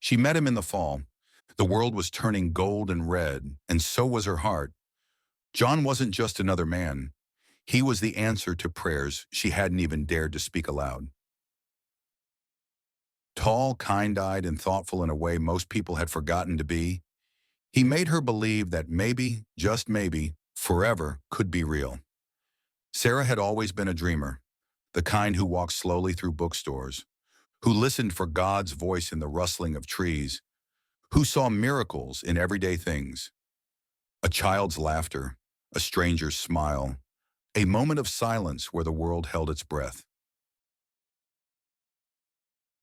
She met him in the fall. The world was turning gold and red, and so was her heart. John wasn't just another man. He was the answer to prayers she hadn't even dared to speak aloud. Tall, kind-eyed, and thoughtful in a way most people had forgotten to be, he made her believe that maybe, just maybe, forever could be real. Sarah had always been a dreamer, the kind who walked slowly through bookstores, who listened for God's voice in the rustling of trees, who saw miracles in everyday things. A child's laughter, a stranger's smile, a moment of silence where the world held its breath.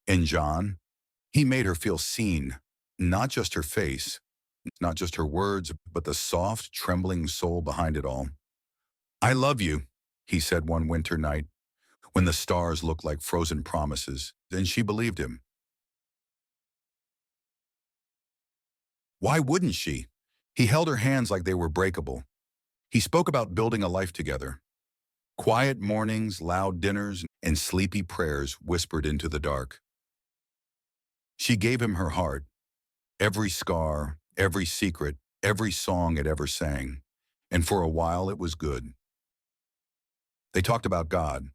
In John, he made her feel seen, not just her face, not just her words, but the soft, trembling soul behind it all. "I love you," he said one winter night, when the stars looked like frozen promises, and she believed him. Why wouldn't she? He held her hands like they were breakable. He spoke about building a life together. Quiet mornings, loud dinners, and sleepy prayers whispered into the dark. She gave him her heart, every scar, every secret, every song it ever sang, and for a while it was good. They talked about God,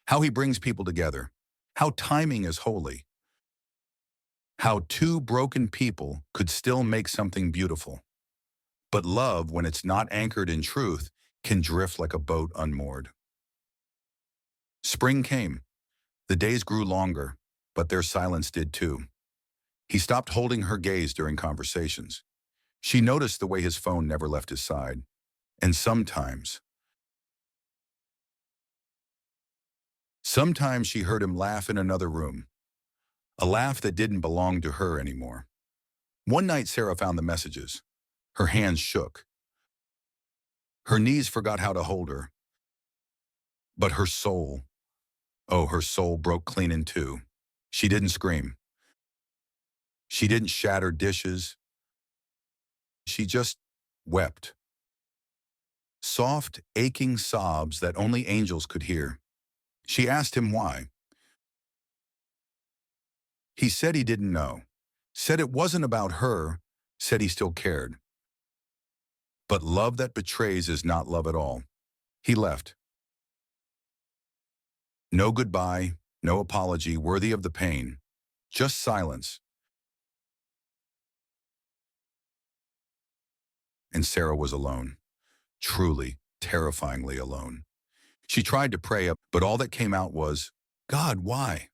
how he brings people together, how timing is holy, how two broken people could still make something beautiful. But love, when it's not anchored in truth, can drift like a boat unmoored. Spring came. The days grew longer, but their silence did too. He stopped holding her gaze during conversations. She noticed the way his phone never left his side. And sometimes she heard him laugh in another room, a laugh that didn't belong to her anymore. One night Sarah found the messages. Her hands shook. Her knees forgot how to hold her. But her soul, oh, her soul broke clean in two. She didn't scream. She didn't shatter dishes. She just wept. Soft, aching sobs that only angels could hear. She asked him why. He said he didn't know. Said it wasn't about her. Said he still cared. But love that betrays is not love at all. He left. No goodbye, no apology worthy of the pain. Just silence. And Sarah was alone. Truly, terrifyingly alone. She tried to pray, but all that came out was, "God, why?"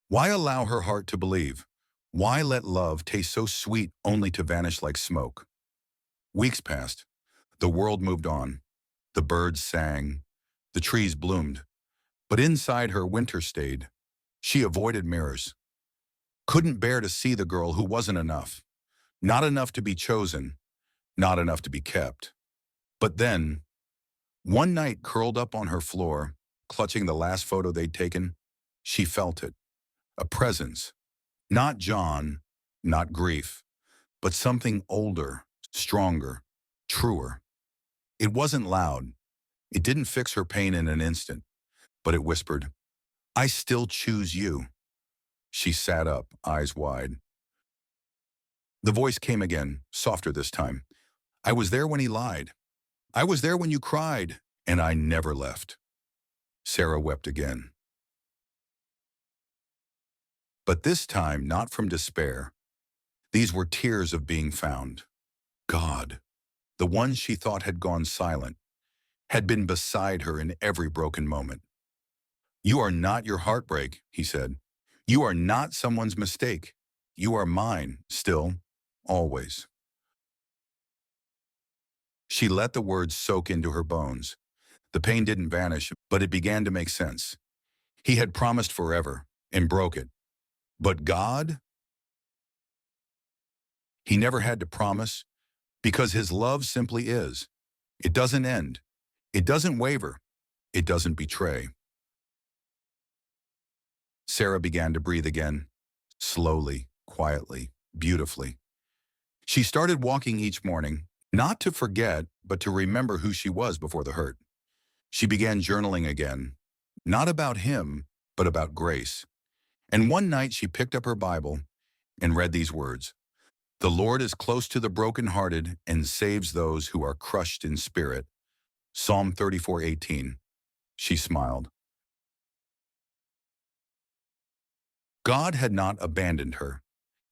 Why allow her heart to believe? Why let love taste so sweet only to vanish like smoke? Weeks passed. The world moved on. The birds sang. The trees bloomed. But inside her winter stayed. She avoided mirrors. Couldn't bear to see the girl who wasn't enough. Not enough to be chosen. Not enough to be kept. But then, one night curled up on her floor, clutching the last photo they'd taken, she felt it. A presence. Not John, not grief, but something older, stronger, truer. It wasn't loud. It didn't fix her pain in an instant, but it whispered, "I still choose you." She sat up, eyes wide. The voice came again, softer this time. "I was there when he lied. I was there when you cried, and I never left." Sarah wept again. But this time, not from despair. These were tears of being found. God, the one she thought had gone silent, had been beside her in every broken moment. "You are not your heartbreak," he said. "You are not someone's mistake. You are mine, still, always." She let the words soak into her bones. The pain didn't vanish, but it began to make sense. He had promised forever and broke it. But God? He never had to promise, because his love simply is. It doesn't end. It doesn't waver. It doesn't betray. Sarah began to breathe again, slowly, quietly, beautifully. She started walking each morning, not to forget, but to remember who she was before the hurt. She began journaling again, not about him, but about grace. And one night she picked up her Bible and read these words: "The Lord is close to the brokenhearted and saves those who are crushed in spirit." Psalm 34:18. She smiled. God had not abandoned her.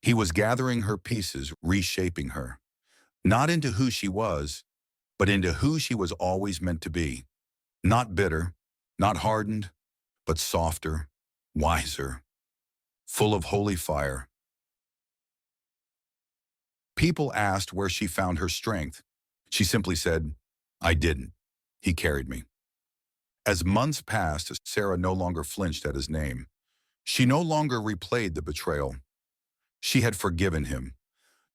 He was gathering her pieces, reshaping her, not into who she was, but into who she was always meant to be. Not bitter, not hardened, but softer, wiser, full of holy fire. People asked where she found her strength. She simply said, "I didn't. He carried me." As months passed, Sarah no longer flinched at his name. She no longer replayed the betrayal. She had forgiven him,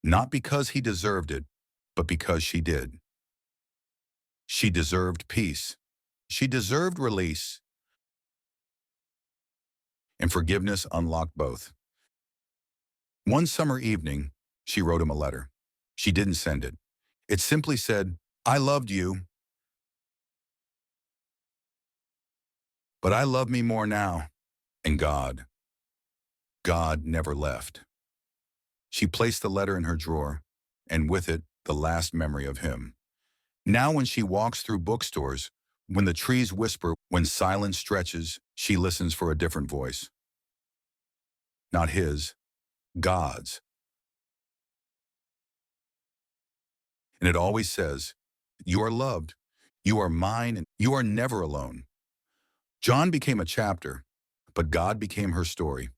not because he deserved it, but because she did. She deserved peace. She deserved release, and forgiveness unlocked both. One summer evening, she wrote him a letter. She didn't send it. It simply said, "I loved you, but I love me more now." And God never left. She placed the letter in her drawer, and with it, the last memory of him. Now when she walks through bookstores, when the trees whisper, when silence stretches, she listens for a different voice. Not his, God's. And it always says, "You are loved, you are mine, and you are never alone." John became a chapter, but God became her story.